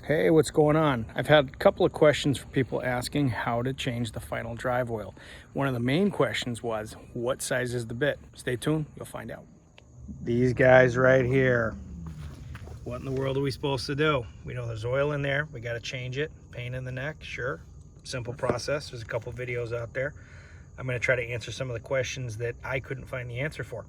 Hey, what's going on? I've had a couple of questions from people asking how to change the final drive oil. One of the main questions was, what size is the bit? Stay tuned, you'll find out. These guys right here. What in the world are we supposed to do? We know there's oil in there, we gotta change it. Pain in the neck, sure. Simple process, there's a couple videos out there. I'm gonna try to answer some of the questions that I couldn't find the answer for.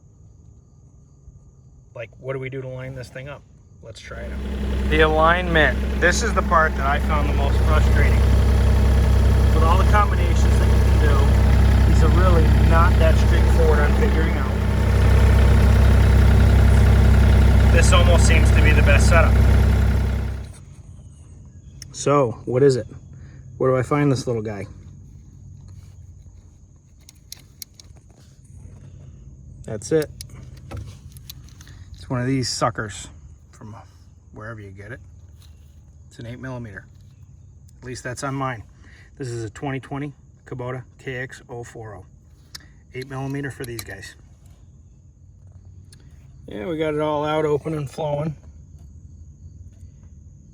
Like, what do we do to line this thing up? Let's try it out. The alignment. This is the part that I found the most frustrating. With all the combinations that you can do, these are really not that straightforward on figuring out. This almost seems to be the best setup. So, what is it? Where do I find this little guy? That's it. It's one of these suckers from wherever you get it. It's an 8mm. At least that's on mine. This is a 2020 Kubota KX040. 8mm for these guys. Yeah, we got it all out, open and flowing.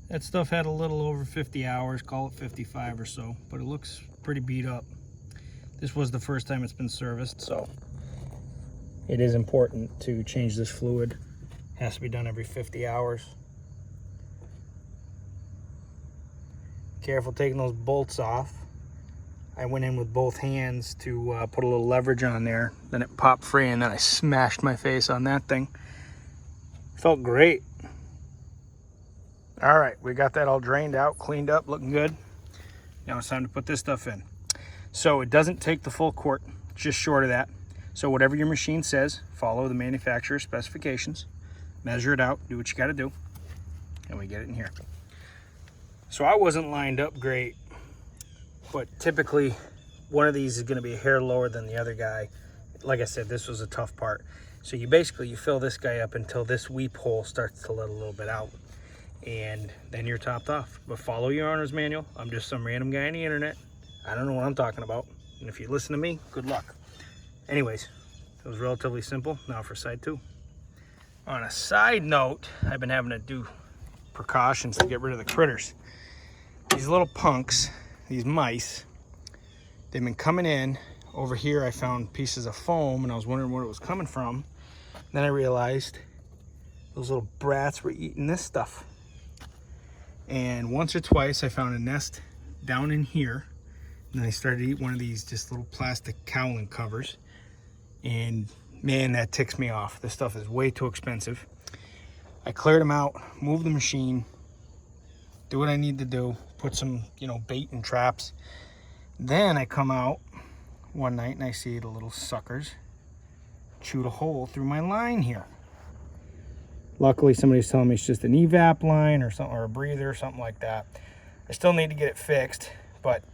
That stuff had a little over 50 hours, call it 55 or so, but it looks pretty beat up. This was the first time it's been serviced, so it is important to change this fluid. Has to be done every 50 hours. Careful taking those bolts off. I went in with both hands to put a little leverage on there. Then it popped free and then I smashed my face on that thing. Felt great. All right, we got that all drained out, cleaned up, looking good. Now it's time to put this stuff in. So it doesn't take the full quart, just short of that. So whatever your machine says, follow the manufacturer's specifications. Measure it out, do what you got to do, and we get it in here. So I wasn't lined up great, but typically one of these is going to be a hair lower than the other guy. Like I said, this was a tough part. So you fill this guy up until this weep hole starts to let a little bit out, and then you're topped off. But follow your owner's manual. I'm just some random guy on the internet. I don't know what I'm talking about, and if you listen to me, good luck. Anyways, it was relatively simple. Now for side two. On a side note, I've been having to do precautions to get rid of the critters. These little punks, these mice, they've been coming in. Over here I found pieces of foam and I was wondering where it was coming from. Then I realized those little brats were eating this stuff. And once or twice I found a nest down in here. And then I started to eat one of these just little plastic cowling covers. And man, that ticks me off. This stuff is way too expensive. I cleared them out, moved the machine, do what I need to do, put some, bait and traps. Then I come out one night and I see the little suckers chewed a hole through my line here. Luckily, somebody's telling me it's just an evap line or something, or a breather or something like that. I still need to get it fixed, but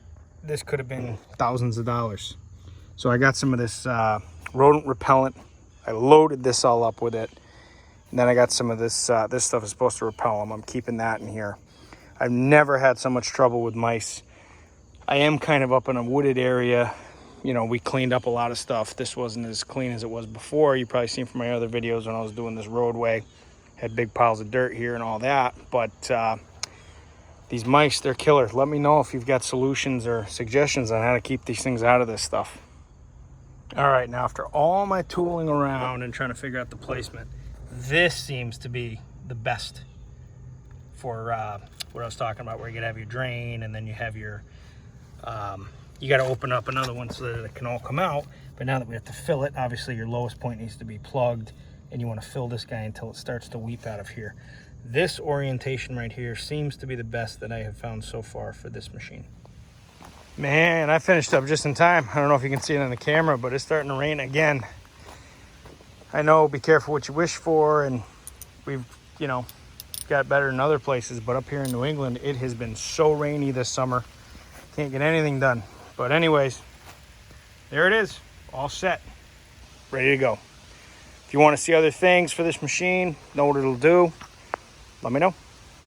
this could have been thousands of dollars. So I got some of this rodent repellent. I loaded this all up with it. And then I got some of this, this stuff is supposed to repel them. I'm keeping that in here. I've never had so much trouble with mice. I am kind of up in a wooded area. We cleaned up a lot of stuff. This wasn't as clean as it was before. You probably seen from my other videos when I was doing this roadway. Had big piles of dirt here and all that. But these mice, they're killers. Let me know if you've got solutions or suggestions on how to keep these things out of this stuff. All right, now after all my tooling around and trying to figure out the placement, this seems to be the best for what I was talking about, where you gotta have your drain and then you have your, you gotta open up another one so that it can all come out. But now that we have to fill it, obviously your lowest point needs to be plugged and you wanna fill this guy until it starts to weep out of here. This orientation right here seems to be the best that I have found so far for this machine. Man, I finished up just in time. I don't know if you can see it on the camera, but it's starting to rain again. I know, be careful what you wish for, and we've, got better in other places, but up here in New England, it has been so rainy this summer. Can't get anything done. But anyways, there it is, all set, ready to go. If you want to see other things for this machine, know what it'll do, let me know.